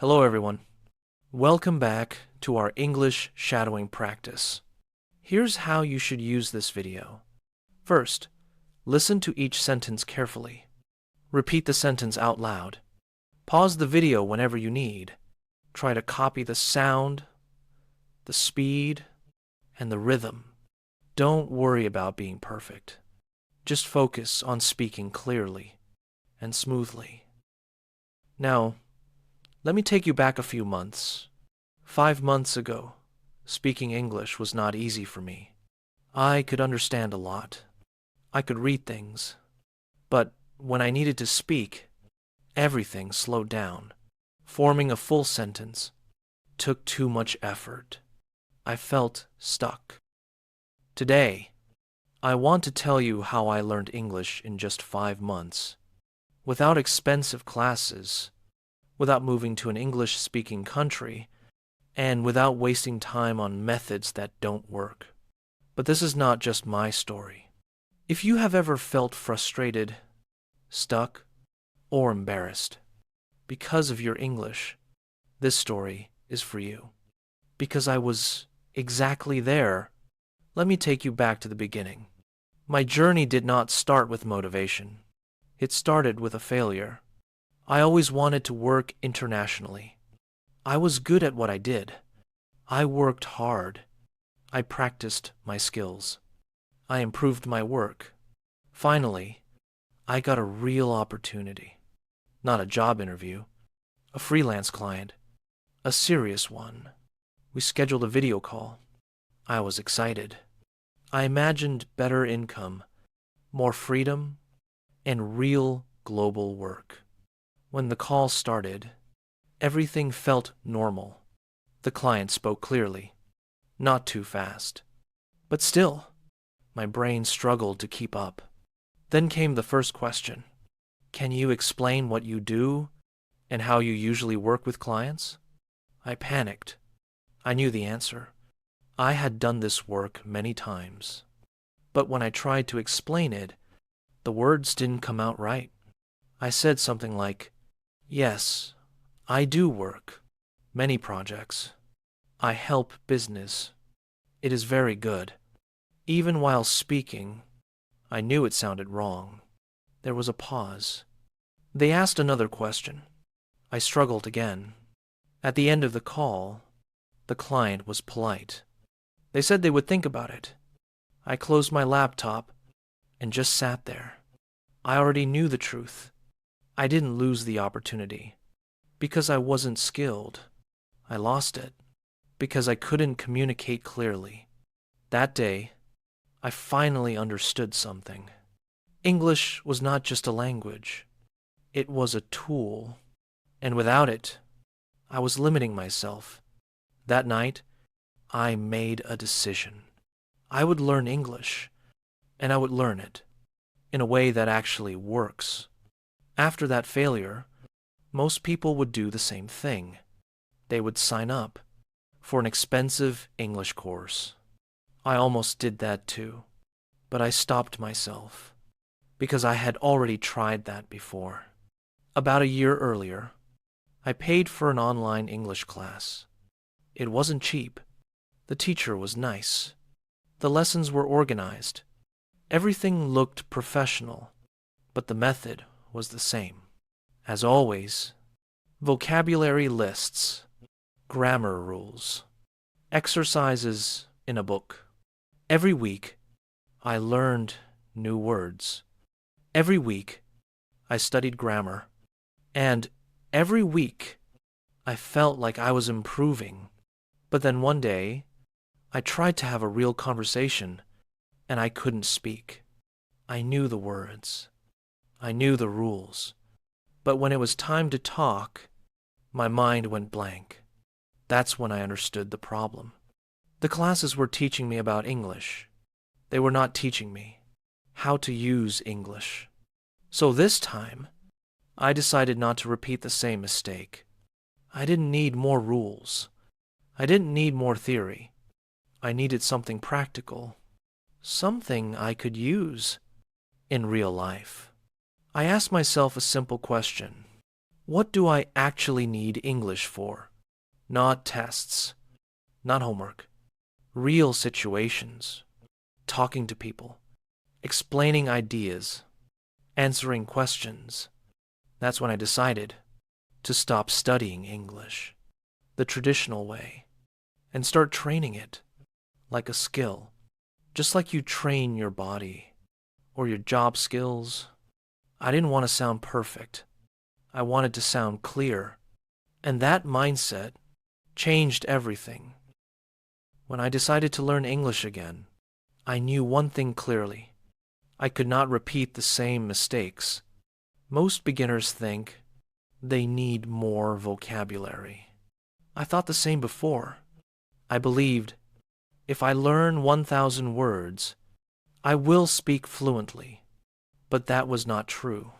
Hello everyone. Welcome back to our English shadowing practice. Here's how you should use this video. First, listen to each sentence carefully. Repeat the sentence out loud. Pause the video whenever you need. Try to copy the sound, the speed, and the rhythm. Don't worry about being perfect. Just focus on speaking clearly and smoothly. Now, let me take you back a few months. 5 months ago, speaking English was not easy for me. I could understand a lot. I could read things. But when I needed to speak, everything slowed down. Forming a full sentence took too much effort. I felt stuck. Today, I want to tell you how I learned English in just 5 months. Without expensive classes, without moving to an English-speaking country, and without wasting time on methods that don't work. But this is not just my story. If you have ever felt frustrated, stuck, or embarrassed because of your English, this story is for you. Because I was exactly there, let me take you back to the beginning. My journey did not start with motivation. It started with a failure. I always wanted to work internationally. I was good at what I did. I worked hard. I practiced my skills. I improved my work. Finally, I got a real opportunity. Not a job interview, a freelance client, a serious one. We scheduled a video call. I was excited. I imagined better income, more freedom, and real global work. When the call started, everything felt normal. The client spoke clearly, not too fast. But still, my brain struggled to keep up. Then came the first question. Can you explain what you do and how you usually work with clients? I panicked. I knew the answer. I had done this work many times. But when I tried to explain it, the words didn't come out right. I said something like, "Yes, I do work. Many projects. I help business. It is very good." Even while speaking, I knew it sounded wrong. There was a pause. They asked another question. I struggled again. At the end of the call, the client was polite. They said they would think about it. I closed my laptop and just sat there. I already knew the truth. I didn't lose the opportunity because I wasn't skilled. I lost it because I couldn't communicate clearly. That day, I finally understood something. English was not just a language. It was a tool. And without it, I was limiting myself. That night, I made a decision. I would learn English, and I would learn it in a way that actually works. After that failure, most people would do the same thing. They would sign up for an expensive English course. I almost did that too, but I stopped myself because I had already tried that before. About a year earlier, I paid for an online English class. It wasn't cheap. The teacher was nice. The lessons were organized. Everything looked professional, but the method was the same. As always, vocabulary lists, grammar rules, exercises in a book. Every week, I learned new words. Every week, I studied grammar. And every week, I felt like I was improving. But then one day, I tried to have a real conversation, and I couldn't speak. I knew the words. I knew the rules. But when it was time to talk, my mind went blank. That's when I understood the problem. The classes were teaching me about English. They were not teaching me how to use English. So this time, I decided not to repeat the same mistake. I didn't need more rules. I didn't need more theory. I needed something practical, something I could use in real life. I asked myself a simple question. What do I actually need English for? Not tests, not homework. Real situations. Talking to people. Explaining ideas. Answering questions. That's when I decided to stop studying English the traditional way and start training it like a skill, just like you train your body or your job skills. I didn't want to sound perfect. I wanted to sound clear, and that mindset changed everything. When I decided to learn English again, I knew one thing clearly. I could not repeat the same mistakes. Most beginners think they need more vocabulary. I thought the same before. I believed if I learn 1,000 words, I will speak fluently. But that was not true.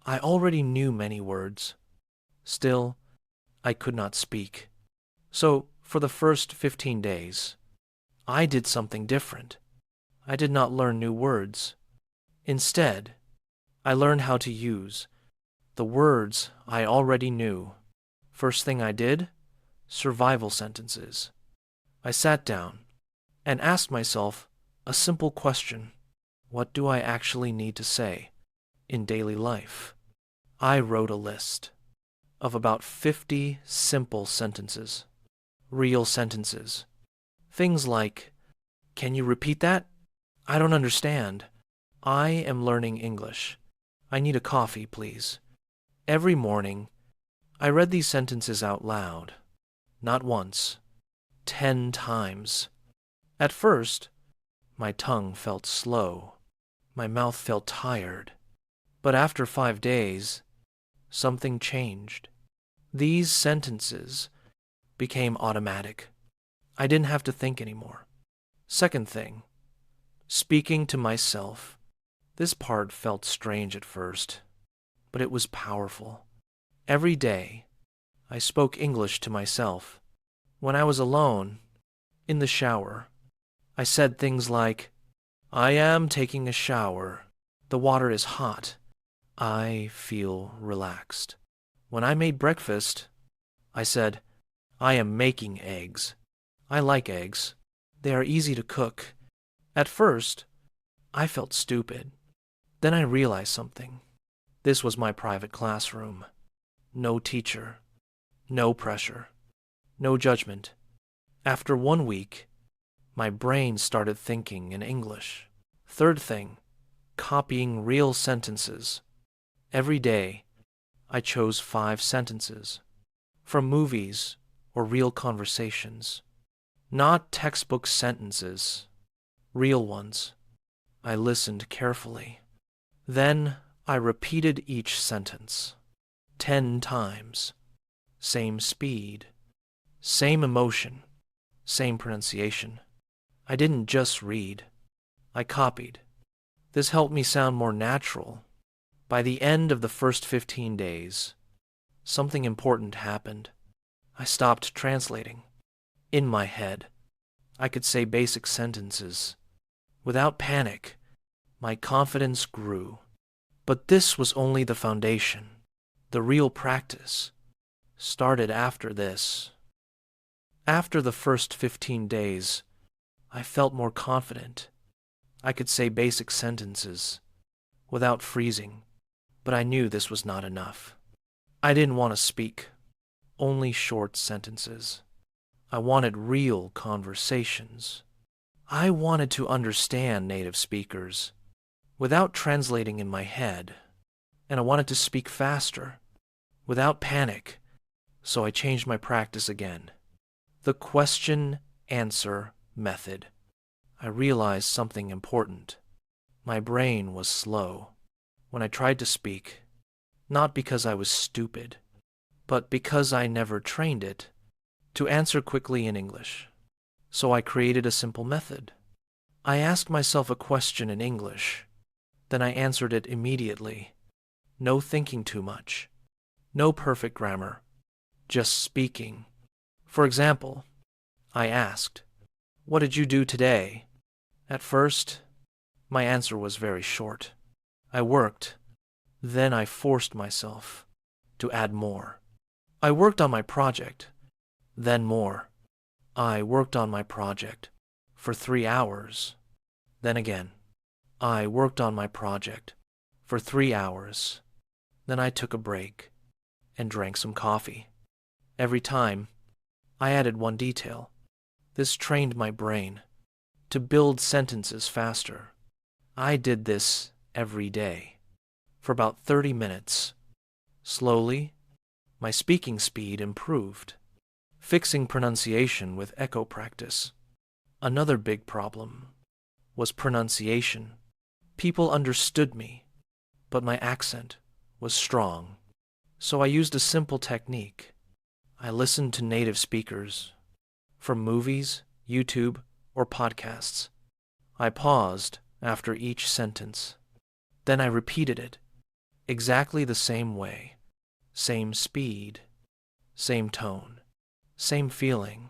I already knew many words. Still, I could not speak. So, for the first 15 days, I did something different. I did not learn new words. Instead, I learned how to use the words I already knew. First thing I did, survival sentences. I sat down and asked myself a simple question. What do I actually need to say in daily life? I wrote a list of about 50 simple sentences, real sentences. Things like, can you repeat that? I don't understand. I am learning English. I need a coffee, please. Every morning, I read these sentences out loud. Not once, 10 times. At first, my tongue felt slow. My mouth felt tired. But after 5 days, something changed. These sentences became automatic. I didn't have to think anymore. Second thing, speaking to myself. This part felt strange at first, but it was powerful. Every day, I spoke English to myself. When I was alone, in the shower, I said things like, I am taking a shower. The water is hot. I feel relaxed. When I made breakfast, I said, I am making eggs. I like eggs. They are easy to cook. At first, I felt stupid. Then I realized something. This was my private classroom. No teacher. No pressure. No judgment. After 1 week, my brain started thinking in English. Third thing, copying real sentences. Every day, I chose 5 sentences from movies or real conversations. Not textbook sentences, real ones. I listened carefully. Then I repeated each sentence 10 times. Same speed, same emotion, same pronunciation. I didn't just read. I copied. This helped me sound more natural. By the end of the first 15 days, something important happened. I stopped translating. In my head, I could say basic sentences. Without panic, my confidence grew. But this was only the foundation. The real practice started after this. After the first 15 days, I felt more confident. I could say basic sentences without freezing, but I knew this was not enough. I didn't want to speak, only short sentences. I wanted real conversations. I wanted to understand native speakers without translating in my head, and I wanted to speak faster, without panic, so I changed my practice again. The question-answer method. I realized something important. My brain was slow when I tried to speak, not because I was stupid, but because I never trained it to answer quickly in English. So I created a simple method. I asked myself a question in English, then I answered it immediately. No thinking too much, no perfect grammar, just speaking. For example, I asked, "What did you do today?" At first, my answer was very short. I worked. Then I forced myself to add more. I worked on my project, then more. I worked on my project for 3 hours, then again. I worked on my project for 3 hours, then I took a break and drank some coffee. Every time, I added one detail. This trained my brain to build sentences faster. I did this every day for about 30 minutes. Slowly, my speaking speed improved. Fixing pronunciation with echo practice. Another big problem was pronunciation. People understood me, but my accent was strong. So I used a simple technique. I listened to native speakers from movies, YouTube, or podcasts. I paused after each sentence. Then I repeated it exactly the same way, same speed, same tone, same feeling.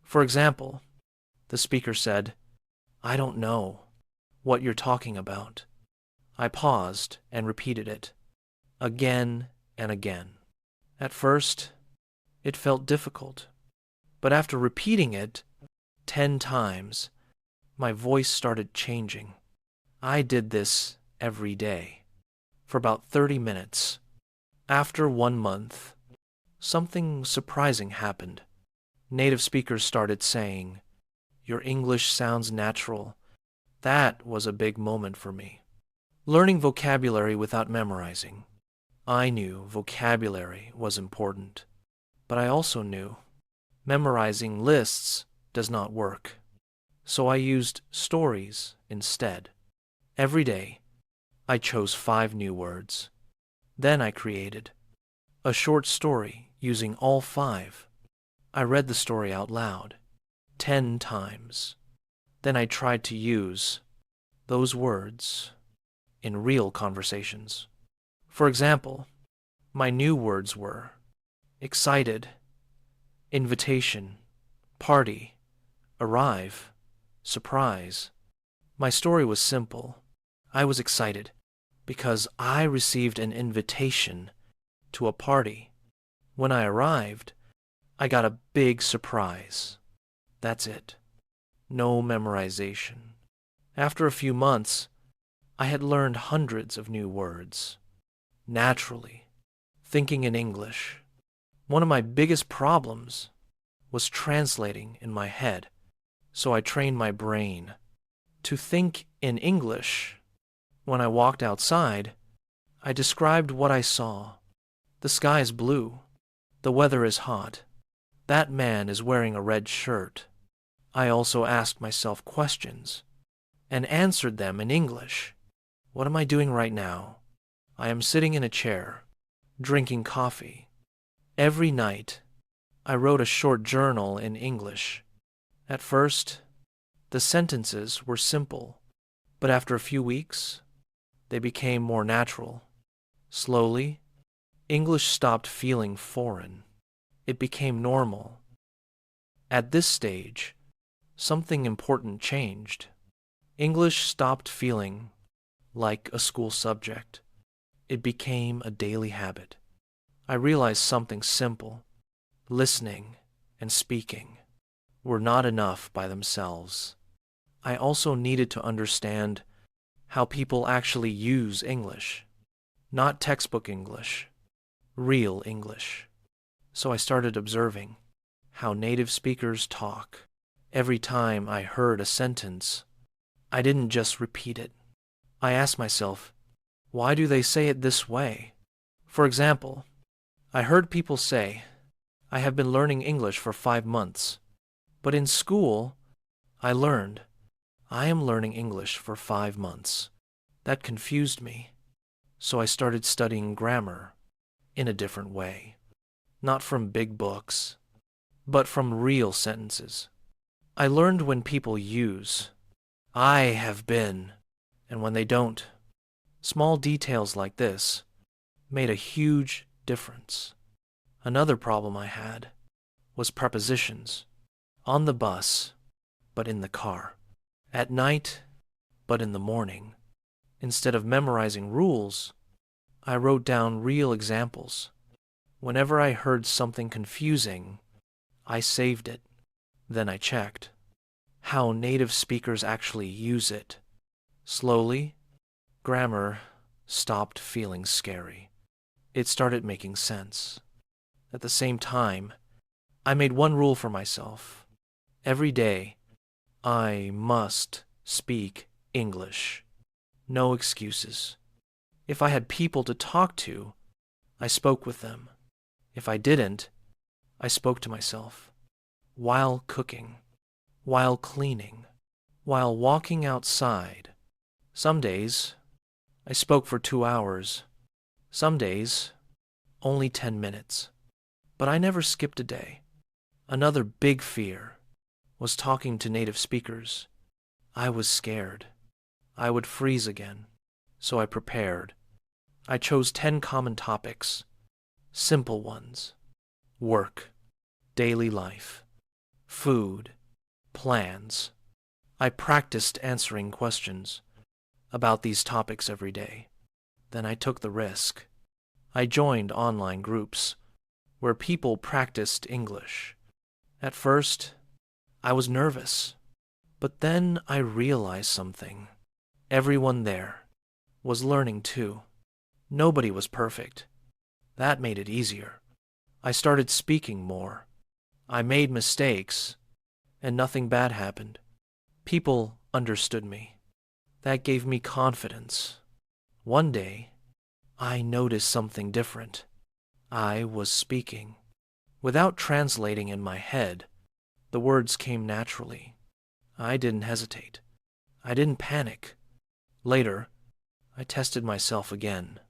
For example, the speaker said, "I don't know what you're talking about." I paused and repeated it again and again. At first, it felt difficult, but after repeating it 10 times, my voice started changing. I did this every day for about 30 minutes. After 1 month, something surprising happened. Native speakers started saying, "Your English sounds natural." That was a big moment for me. Learning vocabulary without memorizing. I knew vocabulary was important, but I also knew memorizing lists does not work. So I used stories instead. Every day, I chose 5 new words. Then I created a short story using all 5. I read the story out loud 10 times. Then I tried to use those words in real conversations. For example, my new words were excited, invitation, party, arrive, surprise. My story was simple. I was excited because I received an invitation to a party. When I arrived, I got a big surprise. That's it. No memorization. After a few months, I had learned hundreds of new words. Naturally, thinking in English. One of my biggest problems was translating in my head, so I trained my brain to think in English. When I walked outside, I described what I saw. The sky is blue. The weather is hot. That man is wearing a red shirt. I also asked myself questions and answered them in English. What am I doing right now? I am sitting in a chair, drinking coffee. Every night, I wrote a short journal in English. At first, the sentences were simple, but after a few weeks, they became more natural. Slowly, English stopped feeling foreign. It became normal. At this stage, something important changed. English stopped feeling like a school subject. It became a daily habit. I realized something simple. Listening and speaking were not enough by themselves. I also needed to understand how people actually use English. Not textbook English, real English. So I started observing how native speakers talk. Every time I heard a sentence, I didn't just repeat it. I asked myself, why do they say it this way? For example, I heard people say, "I have been learning English for 5 months." But in school, I learned, "I am learning English for 5 months." That confused me. So I started studying grammar in a different way. Not from big books, but from real sentences. I learned when people use "I have been" and when they don't. Small details like this made a huge difference. Another problem I had was prepositions. On the bus, but in the car. At night, but in the morning. Instead of memorizing rules, I wrote down real examples. Whenever I heard something confusing, I saved it. Then I checked how native speakers actually use it. Slowly, grammar stopped feeling scary. It started making sense. At the same time, I made one rule for myself. Every day, I must speak English. No excuses. If I had people to talk to, I spoke with them. If I didn't, I spoke to myself. While cooking, while cleaning, while walking outside. Some days, I spoke for 2 hours. Some days, only 10 minutes. But I never skipped a day. Another big fear was talking to native speakers. I was scared. I would freeze again. So I prepared. I chose 10 common topics. Simple ones. Work, daily life, food, plans. I practiced answering questions about these topics every day. Then I took the risk. I joined online groups where people practiced English. At first, I was nervous, but then I realized something. Everyone there was learning too. Nobody was perfect. That made it easier. I started speaking more. I made mistakes, and nothing bad happened. People understood me. That gave me confidence. One day, I noticed something different. I was speaking. Without translating in my head, the words came naturally. I didn't hesitate. I didn't panic. Later, I tested myself again,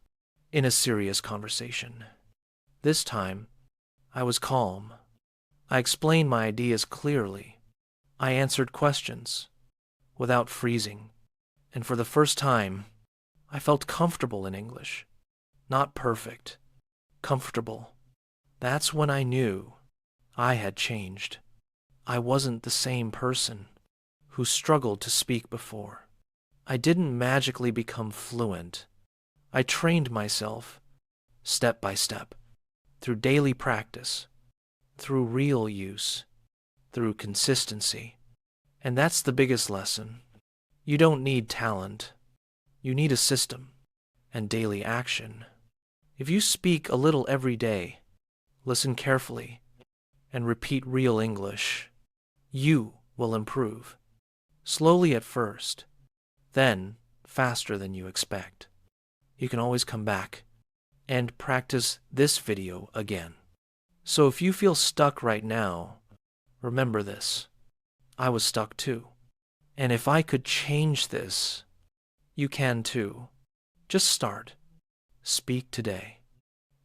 in a serious conversation. This time, I was calm. I explained my ideas clearly. I answered questions without freezing. And for the first time, I felt comfortable in English. Not perfect. Comfortable. That's when I knew I had changed. I wasn't the same person who struggled to speak before. I didn't magically become fluent. I trained myself, step by step, through daily practice, through real use, through consistency. And that's the biggest lesson. You don't need talent. You need a system and daily action. If you speak a little every day, listen carefully, and repeat real English, you will improve. Slowly at first, then faster than you expect. You can always come back and practice this video again. So if you feel stuck right now, remember this. I was stuck too. And if I could change this, you can too. Just start. Speak today.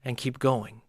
And keep going.